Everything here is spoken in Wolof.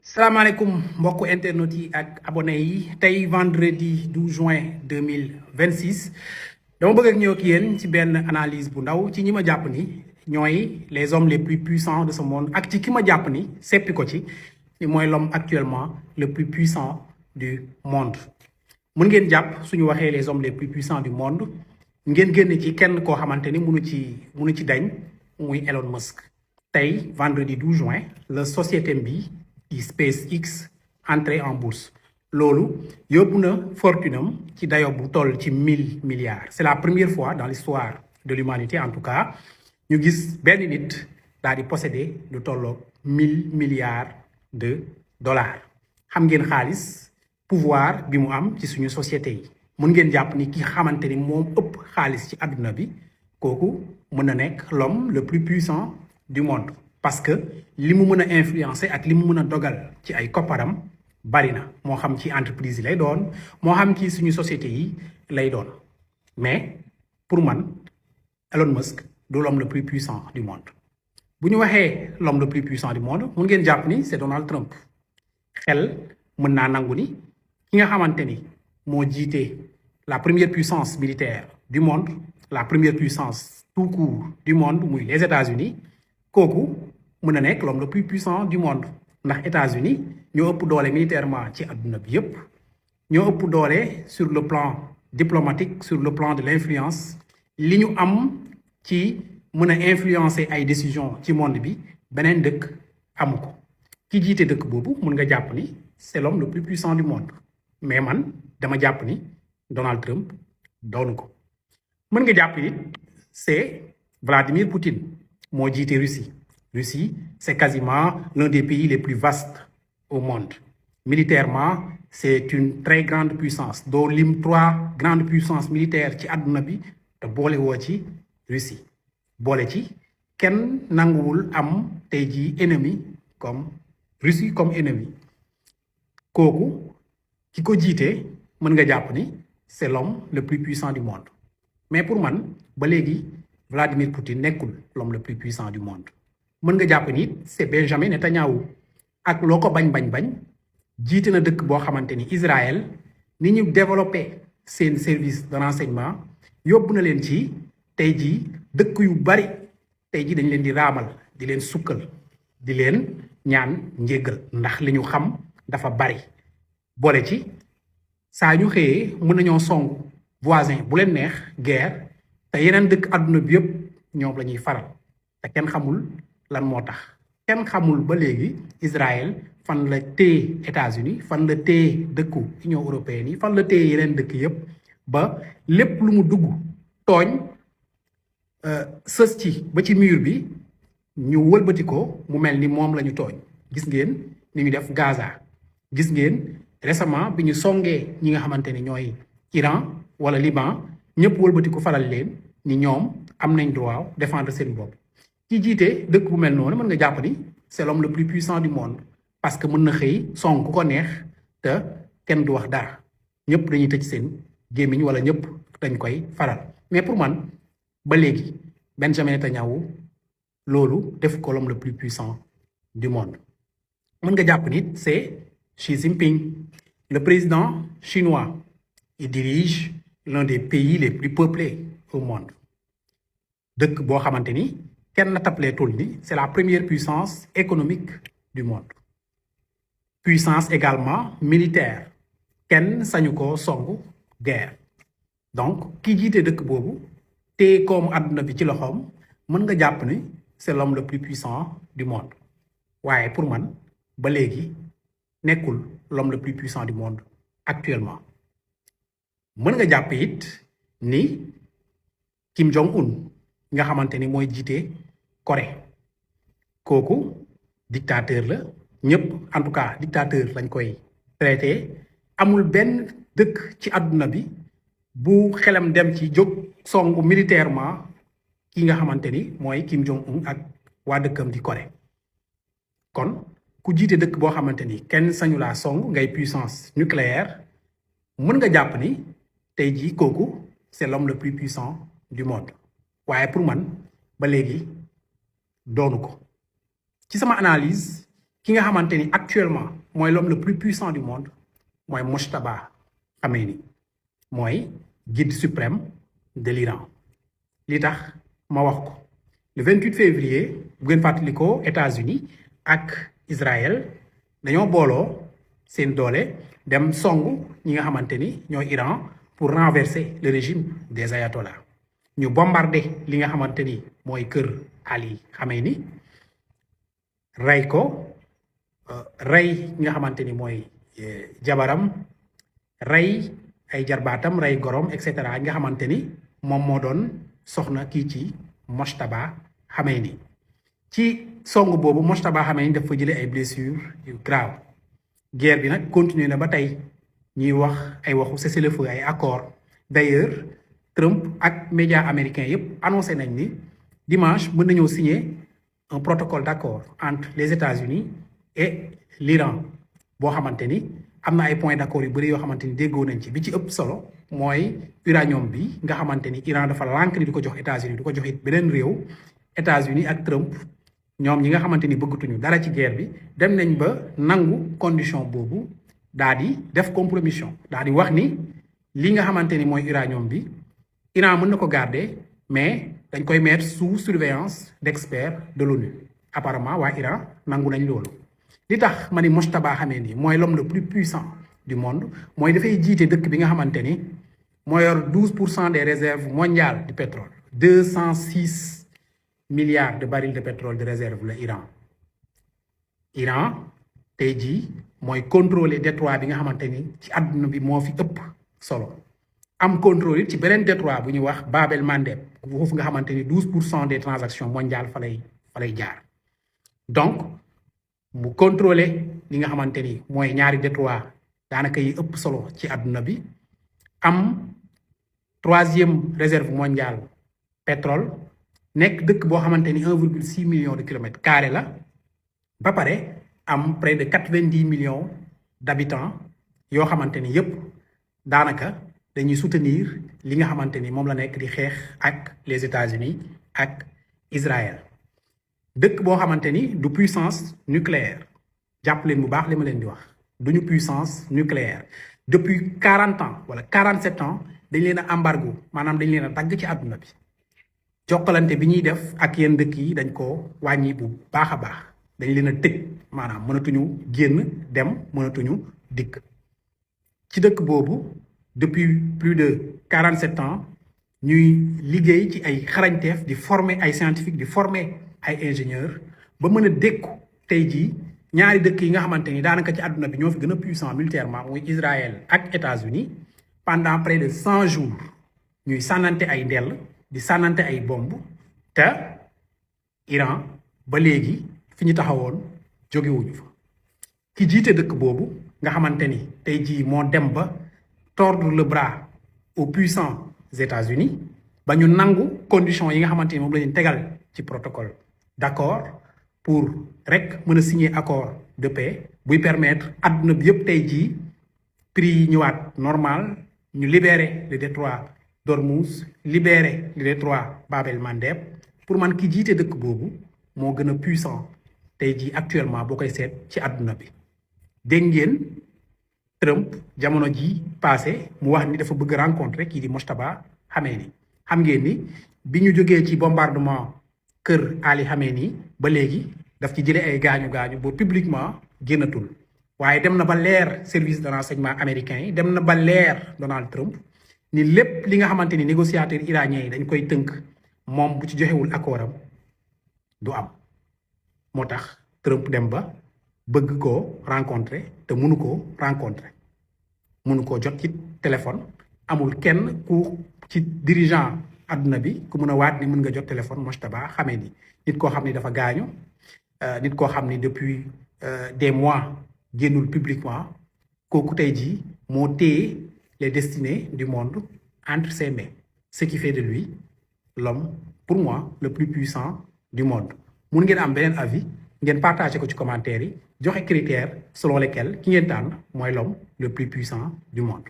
salaamaaleykum mbokku internet yi ak abonné yi tey vendredi 12 juin 2026 dama bëgg ak ñëw ak yéen ci benn analyse bu ndaw ci ñi ma jàpp ni ñooy les hommes les plus puissants de ce monde ak ci ki ma jàpp ni seppi ko ci ni mooy l'homme actuellement le plus puissant du monde. mun ngeen jàpp suñu waxee les hommes les plus puissants du monde ngeen génn ci kenn koo xamante ni munu ci dañ muy Elon Musk. tey vendredi 12 juin la société bi di SpaceX entrée en bourse loolu yóbbu na fortune am ci dayo bu toll ci 1000 milliards. C'est la première fois dans l'histoire de l'humanité en tout cas ñu gis benn nit daal di posséder lu tolloog 1000 milliards de dollars. xam ngeen xaalis pouvoir bi mu am ci suñu société yi mun ngeen jàpp ni ki xamante ni moom ëpp xaalis ci àdduna bi kooku mën na nekk l'homme le plus puissant du monde. parce que li mu mën a influencer ak li mu mën a dogal ci ay kopparam bari na moo xam ci entreprise yi lay doon moo xam ci suñu société yi lay doon mais pour man Elon Musk du l'homme le plus puissant du monde. bu ñu waxee l'homme le plus puissant du monde mun ngeen jàpp ni c'est Donald Trump. xel mën naa nangu ni ki nga xamante ni moo jiite la première puissance militaire du monde, la première puissance tout court du monde muy les États-Unis kooku mën na nekk l'homme le plus puissant du monde ndax États-Unis ñoo ëpp doole militairement ci àdduna bi yépp ñoo ëpp doole sur le plan diplomatique, sur le plan de l'influence. li ñu am ci mën a influencer ay décisions ci monde bi beneen dëkk amu ko. ki jiite dëkk boobu mën nga jàpp ni c'est l'homme le plus puissant du monde mais man dama jàpp ni Donald Trump doonu ko. mën nga jàpp ni c'est Vladimir Poutine moo jiite Russie. Russie, c'est quasiment l'un des pays les plus vastes au monde. Militairement, c'est une très grande puissance. doo lim 3 grandes puissances militaires ci àdduna bi te boole woo ci Russie. boole ci kenn nanguwul am tey jii ennemi comme Russie comme ennemi. kooku ki ko jiite mën nga jàpp ni c'est l'homme le plus puissant du monde. mais pour man ba léegi Vladimir Poutine nekkul l'homme le plus puissant du monde. mën nga jàpp ni c'est Benjamin Netanyahu ak loo ko bañ jiite na dëkk boo xamante ni Israël ni ñu développé seen service de renseignement yóbbu na leen ci tey jii dëkk yu bari tey jii dañ leen di raamal di leen sukkal di leen ñaan njéggal ndax li ñu xam dafa bari. boole ci saa ñu xëyee mën nañoo song voisin bu leen neex guerre te yeneen dëkk àdduna bi yëpp ñoom la ñuy faral te kenn xamul lan moo tax. kenn xamul ba léegi Israël fan la téye États-Unis fan la téye dëkku Union européenne yi fan la téye yeneen dëkk yépp ba lépp lu mu dugg tooñ sës ci ba ci mur bi ñu wëlbati ko mu mel ni moom la ñu tooñ. gis ngeen ni ñu def Gaza. gis ngeen récemment bi ñu songee ñi nga xamante ni ñooy Iran wala Liban ñëpp wëlbati ko faral leen ni ñoom am nañ droit défendre seen bopp. ki jiite dëkk bu mel noonu mën nga jàpp ni c'est l'homme le plus puissant du monde parce que mën na xëy song ku ko neex te kenn du wax dara ñëpp dañuy tëj seen gémmiñ wala ñëpp dañ koy faral. mais pour man ba léegi Benjamin Netanyahu loolu def ko l'homme le plus puissant du monde. mën nga jàpp ni c'est Xi Jinping, le président chinois. il dirige l'un des pays les plus peuplés au monde. dëkk boo xamante ni kenn na tapleetul ni c'est la première puissance économique du monde. puissance également militaire kenn sañu ko songu guerre. donc ki jiite dëkk boobu te comme àdduna bi ci loxoom mën nga jàpp ni c'est l'homme le plus puissant du monde. waaye pour man ba léegi nekkul l'homme le plus puissant du monde actuellement. mën nga jàpp it ni Kim Jong-un nga xamante ni mooy jiite Corée kooku dictateur la ñëpp en tout cas dictateur lañ koy traité. amul benn dëkk ci àdduna bi bu xelam dem ci jóg songu militairement ki nga xamante ni mooy Kim Jong-un ak waa dëkkam di Corée. kon ku jiite dëkk boo xamante ni kenn sañu laa song ngay puissance nucléaire mën nga jàpp ni tey jii kooku c'est l'homme le plus puissant du monde. waaye pour man ba léegi doonu ko. ci sama analyse ki nga xamante ni actuellement mooy l'homme le plus puissant du monde mooy Mojtaba Khamenei mooy guide suprême de l'Iran li tax ma wax ko le 28 février bu ngeen fàttalikoo États-Unis ak Israël dañoo booloo seen doole dem songu ñi nga xamante ni ñooy Iran pour renverser le régime des ayatollahs ñu bombardé li nga xamante ni mooy kër Ali Khamenei rey ko rey ñi nga xamante ni mooy jabaram rey ay jarbaatam rey gorom et cetera nga xamante ni moom moo doon soxna kii ci Mojtaba Khamenei ci song boobu Mojtaba Khamenei dafa jëlee ay blessures yu grave guerre bi nag continuer na ba tey ñuy wax ay waxu cessez-le-feu ay accord d'ailleurs Trump ak médias américains yépp annoncé nañ ni dimanche mën nañoo signer un protocole d'accord entre les États-Unis et l'Iran boo xamante ni am na ay points d'accord yu bëri yoo xamante ni déggoo nañ ci bi ci ëpp solo mooy uranium bi nga xamante ni Iran dafa lànk ni du ko jox États-Unis du ko jox it beneen réew États-Unis ak Trump ñoom ñi nga xamante ni bëggatuñu dara ci guerre bi dem nañ ba nangu condition boobu daal di def compromission daal di wax ni li nga xamante ni mooy uranium bi Iran mën na ko garder mais dañ koy mettre sous surveillance d'experts de l'ONU apparemment waa Iran nangu nañ loolu li tax ma ni Mojtaba Khamenei mooy l'homme le plus puissant du monde mooy dafay jiite dëkk bi nga xamante ni moo yor 12% des réserves mondiales du pétrole 206 milliards de barils de pétrole de réserve la Iran tey jii mooy contrôler détroit bi nga xamante ni ci àdduna bi moo fi ëpp solo am contrôle it ci beneen détroit bu ñuy wax Bab el-Mandeb foofu nga xamante ni 12% des transactions mondiales fa lay jaar donc mu contrôler li nga xamante ni mooy ñaari détroit daanaka yi ëpp solo ci àdduna bi am 3e réserve mondiale pétrole nekk dëkk boo xamante ni 1,6 million de kilomètres carrés la ba pare am près de 90 millions d'habitants yoo xamante ni yépp daanaka dañuy soutenir li nga xamante ni moom la nekk di xeex ak les États-Unis ak Israël dëkk boo xamante ni du puissance nucléaire jàpp leen bu baax li ma leen di wax duñu puissance nucléaire depuis 40 ans wala 47 ans dañ leen a embargo maanaam dañ leen a dagg ci àdduna bi jokkalante bi ñuy def ak yenn dëkk yi dañ ko wàññi bu baax a baax dañ leen a tëj maanaam mënatuñu génn dem mënatuñu dikk ci dëkk boobu depuis plus de 47 ans ñuy liggéey ci ay xarañteef di former ay scientifiques di former ay ingénieurs ba mën a dékku tey jii ñaari dëkk yi nga xamante ni daanaka ci àdduna bi ñoo fi gën a puissant militairement muy Israël ak États-Unis pendant près de 100 jours ñuy sànnante ay ndell di sànnante ay bomb te Iran ba léegi fi ñu taxawoon jógewuñu fa ki jiite dëkk boobu nga xamante ni tey jii moo dem ba tordre le bras aux puissants États-Unis ba ñu nangu conditions yi nga xamante ni moom la ñu tegal ci protocole d'accord pour rek mën a signer accord de paix buy permettre àdduna bi yëpp tey jii prix yi ñëwaat normal ñu libérer le détroit d'Ormuz libérer le détroit Bab el-Mandeb pour man ki jiite dëkk boobu moo gën a puissant tey jii actuellement boo koy seet ci àdduna bi dégg ngeen Trump jamono ji passé mu wax ni dafa bëgg rencontrer kii di Mojtaba Khamenei xam ngeen ni bi ñu jógee ci bombardement kër Ali Khamenei ba léegi daf ci jëlee ay gaañu-gaañu ba publiquement génnatul waaye dem na ba leer service de renseignement américain yi dem na ba leer Donald Trump ni lépp li nga xamante ni négociateurs iraniens yi dañ koy tënk moom bu ci joxewul accord am du am moo tax Trump dem ba bëgg koo rencontrer te mënu koo rencontrer mënu koo jot ci téléphone amul kenn ku ci dirigeant adduna bi ku mën a waat ni mën nga jot téléphone Mojtaba Khamenei nit koo xam ni dafa gaañu nit koo xam ni depuis des mois génnul publiquement kooku tey jii moo téye les destinées du monde entre ses mains ce qui fait de lui l'homme pour moi le plus puissant du monde mun ngeen am beneen avis ngeen partagé ko ci commentaire yi joxe critères selon lesquels ki ngeen tànn mooy l'homme le plus puissant du monde